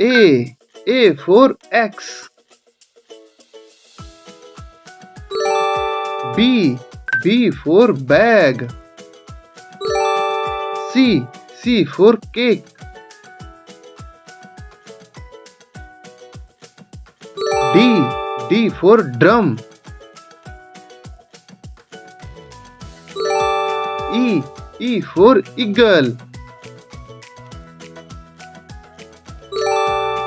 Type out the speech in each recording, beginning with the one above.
A for X. B for bag. C for cake. D for drum. E for eagle.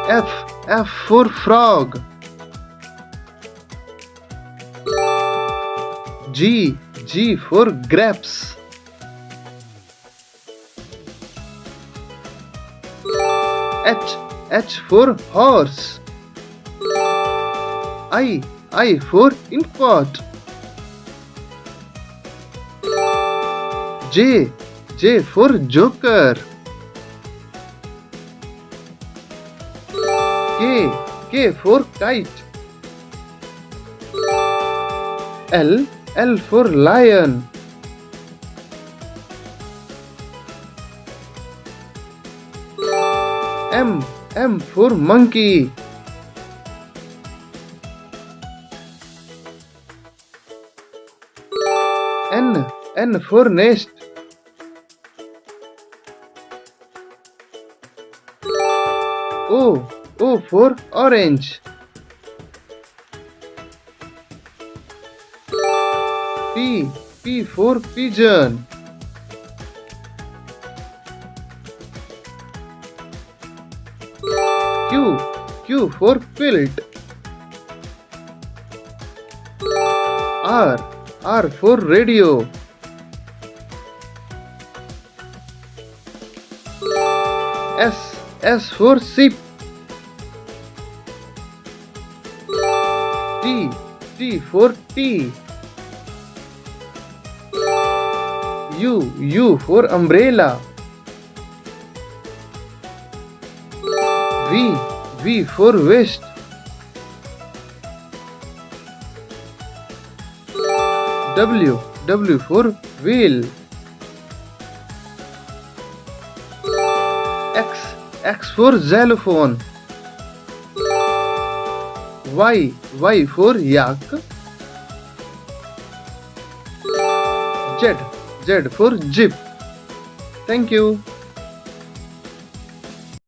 F for frog. G for grapes. H for horse. I for inkpot. J for joker. K for kite. L for lion. M for monkey. N for nest. O for orange. P for pigeon. Q for quilt. R for radio. S for sheep. T for tea. U for umbrella. V for vest. W for wheel. X for xylophone. Y for yak. Z for jeep. Thank you.